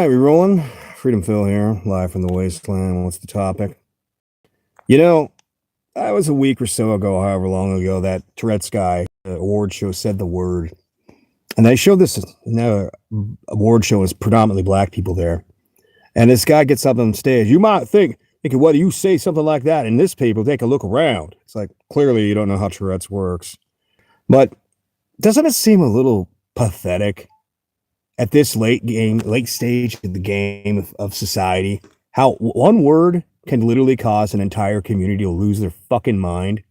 right, we rolling. Freedom Phil here, live from the wasteland. What's the topic? You know, that was a week or so ago, however long ago, that Tourette's guy award show said the word. And they showed this award show is predominantly black people there. And this guy gets up on stage. You might think, whether you say something like that in this paper, take a look around. It's like, clearly you don't know how Tourette's works. But doesn't it seem a little pathetic at this late stage of the game of society, how one word can literally cause an entire community to lose their fucking mind?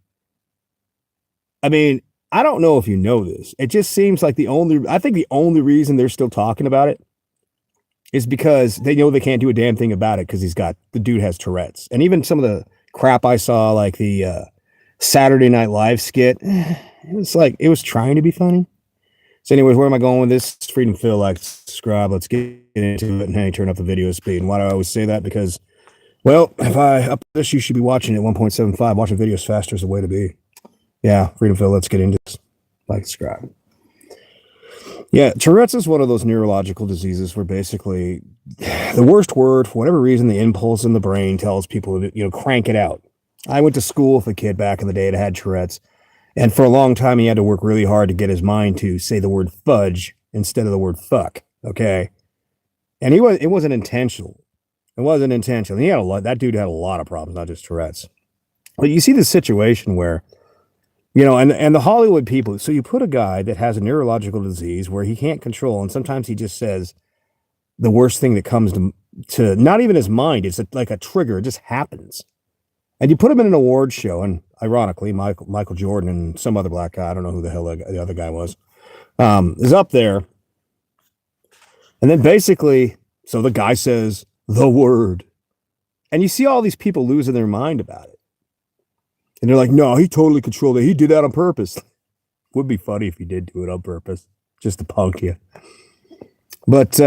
I mean, I don't know if you know this. It just seems like the only reason they're still talking about it is because they know they can't do a damn thing about it because the dude has Tourette's. And even some of the crap I saw, like the Saturday Night Live skit, it was trying to be funny. So anyways, where am I going with this? Freedom Phil, like, subscribe. Let's get into it. And hey, turn up the video speed. And why do I always say that? Because, well, if I up this, you should be watching at 1.75. Watching videos faster is the way to be. Yeah, Freedom Phil, let's get into this. Like, subscribe. Yeah, Tourette's is one of those neurological diseases where basically the worst word, for whatever reason, the impulse in the brain tells people to, crank it out. I went to school with a kid back in the day that had Tourette's. And for a long time, he had to work really hard to get his mind to say the word fudge instead of the word fuck. Okay. And it wasn't intentional. It wasn't intentional. That dude had a lot of problems, not just Tourette's. But you see the situation where, and the Hollywood people, so you put a guy that has a neurological disease where he can't control, and sometimes he just says the worst thing that comes to not even his mind. It's like a trigger. It just happens. And you put him in an award show, and ironically, Michael Jordan and some other black guy, I don't know who the hell the other guy was, is up there. And then basically, so the guy says the word. And you see all these people losing their mind about it. And they're like, no, he totally controlled it. He did that on purpose. Would be funny if he did do it on purpose, just to punk you. But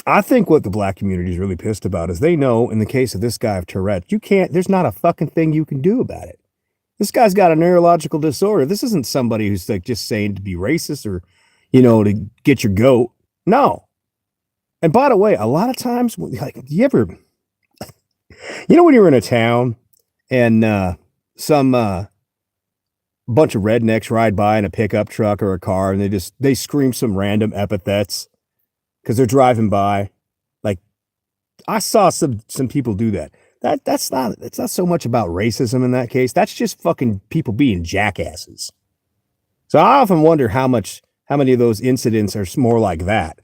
I think what the black community is really pissed about is they know in the case of this guy of Tourette, there's not a fucking thing you can do about it. This guy's got a neurological disorder. This isn't somebody who's like just saying to be racist or, to get your goat. No. And by the way, a lot of times, like, do you ever, when you're in a town and some bunch of rednecks ride by in a pickup truck or a car and they scream some random epithets because they're driving by. Like, I saw some people do that. It's not so much about racism in that case. That's just fucking people being jackasses. So I often wonder how many of those incidents are more like that.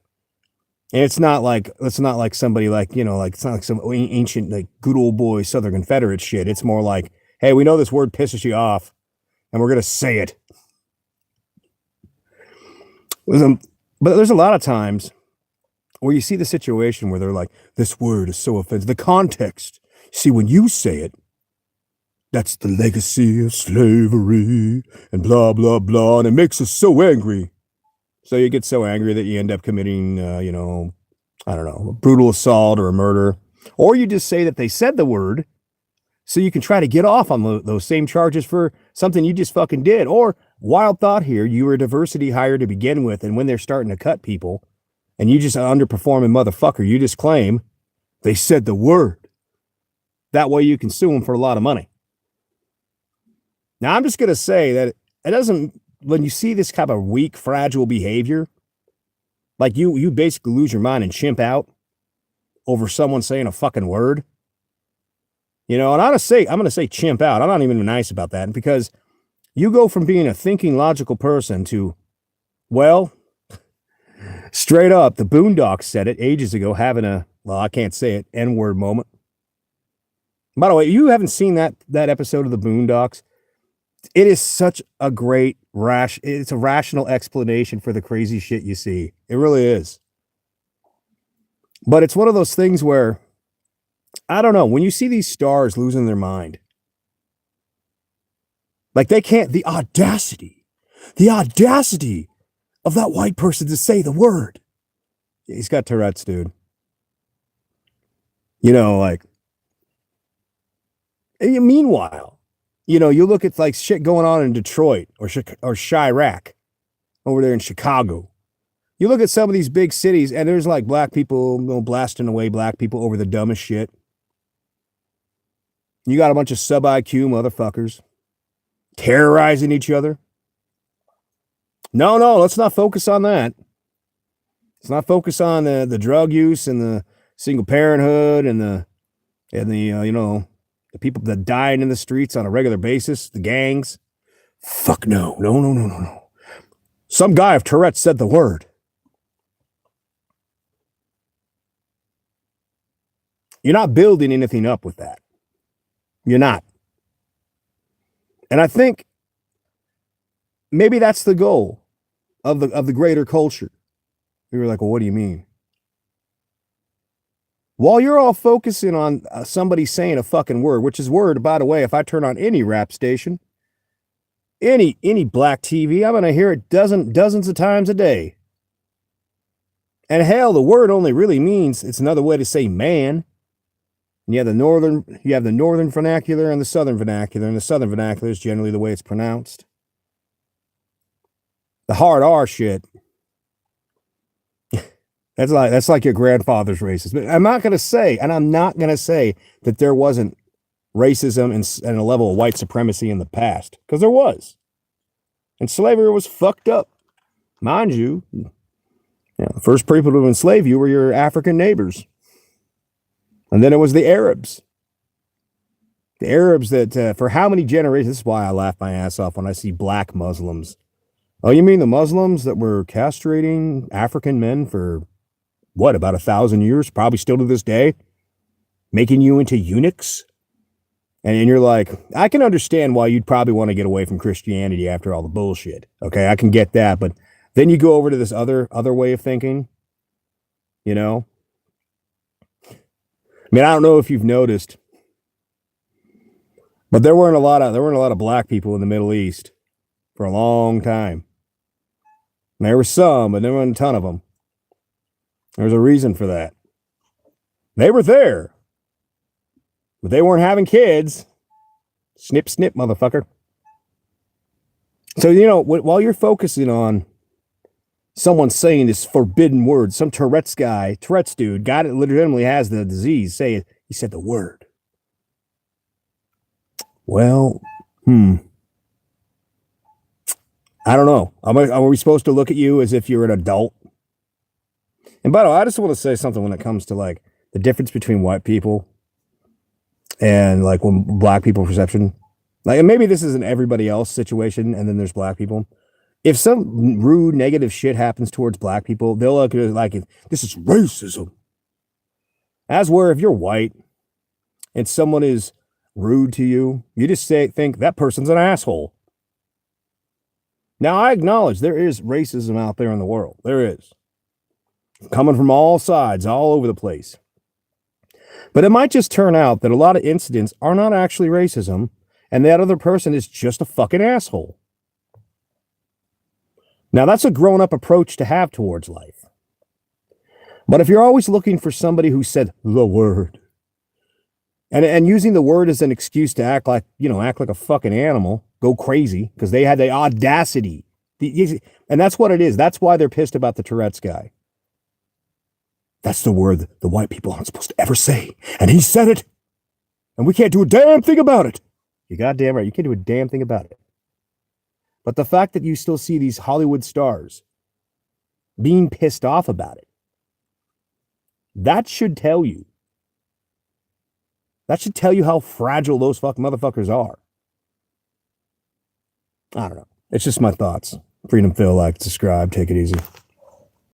And it's not like somebody like, it's not like some ancient, like, good old boy Southern Confederate shit. It's more like, hey, we know this word pisses you off and we're going to say it. But there's a lot of times where you see the situation where they're like, this word is so offensive. The context. See, when you say it, that's the legacy of slavery and blah, blah, blah. And it makes us so angry. So you get so angry that you end up committing, I don't know, a brutal assault or a murder. Or you just say that they said the word so you can try to get off on those same charges for something you just fucking did. Or, wild thought here, you were a diversity hire to begin with. And when they're starting to cut people, and you just underperforming motherfucker, you just claim they said the word. That way you can sue them for a lot of money. Now, I'm just going to say that it doesn't, when you see this kind of weak, fragile behavior, like you basically lose your mind and chimp out over someone saying a fucking word. And I'm going to say chimp out. I'm not even nice about that because you go from being a thinking, logical person to, well, straight up, the Boondocks said it ages ago, having I can't say it, N-word moment. By the way, you haven't seen that episode of the Boondocks. It is such a great it's a rational explanation for the crazy shit you see. It really is. But it's one of those things where, I don't know, when you see these stars losing their mind, like they can't, the audacity of that white person to say the word. He's got Tourette's, dude. Meanwhile, you look at like shit going on in Detroit or Chirac over there in Chicago. You look at some of these big cities, and there's like black people, blasting away black people over the dumbest shit. You got a bunch of sub IQ motherfuckers terrorizing each other. No, let's not focus on that. Let's not focus on the drug use and the single parenthood and the the people that died in the streets on a regular basis, the gangs. Fuck no. Some guy of Tourette said the word. You're not building anything up with that. You're not. And I think maybe that's the goal of the greater culture. We were like, well, what do you mean? While you're all focusing on somebody saying a fucking word, which is word, by the way, if I turn on any rap station, any black TV, I'm going to hear it dozens of times a day. And hell, the word only really means it's another way to say man. And you have the northern vernacular and the southern vernacular, and the southern vernacular is generally the way it's pronounced. The hard R shit. That's like your grandfather's racism. But I'm not going to say that there wasn't racism and a level of white supremacy in the past, because there was. And slavery was fucked up. Mind you, the first people to enslave you were your African neighbors. And then it was the Arabs. The Arabs that, for how many generations, this is why I laugh my ass off when I see black Muslims. Oh, you mean the Muslims that were castrating African men for, what, about 1,000 years? Probably still to this day? Making you into eunuchs? And you're like, I can understand why you'd probably want to get away from Christianity after all the bullshit. Okay, I can get that. But then you go over to this other way of thinking, you know? I mean, I don't know if you've noticed, but there weren't a lot of black people in the Middle East for a long time. And there were some, but there weren't a ton of them. There's a reason for that. They were there, but they weren't having kids. Snip, snip, motherfucker. So, while you're focusing on someone saying this forbidden word, some Tourette's dude, got it, legitimately has the disease, he said the word. Well, I don't know. Are we supposed to look at you as if you're an adult? And by the way, I just want to say something when it comes to like the difference between white people and like when black people perception. Like, and maybe this isn't everybody else situation, and then there's black people. If some rude, negative shit happens towards black people, they'll look at it like this is racism. As where if you're white and someone is rude to you, you just think that person's an asshole. Now, I acknowledge there is racism out there in the world. There is. Coming from all sides, all over the place. But it might just turn out that a lot of incidents are not actually racism, and that other person is just a fucking asshole. Now, that's a grown-up approach to have towards life. But if you're always looking for somebody who said the word, and using the word as an excuse to act like a fucking animal, go crazy, because they had the audacity. And that's what it is. That's why they're pissed about the Tourette's guy. That's the word the white people aren't supposed to ever say. And he said it. And we can't do a damn thing about it. You're goddamn right. You can't do a damn thing about it. But the fact that you still see these Hollywood stars being pissed off about it, that should tell you. That should tell you how fragile those motherfuckers are. I don't know. It's just my thoughts. Freedom Phil, like, subscribe, take it easy.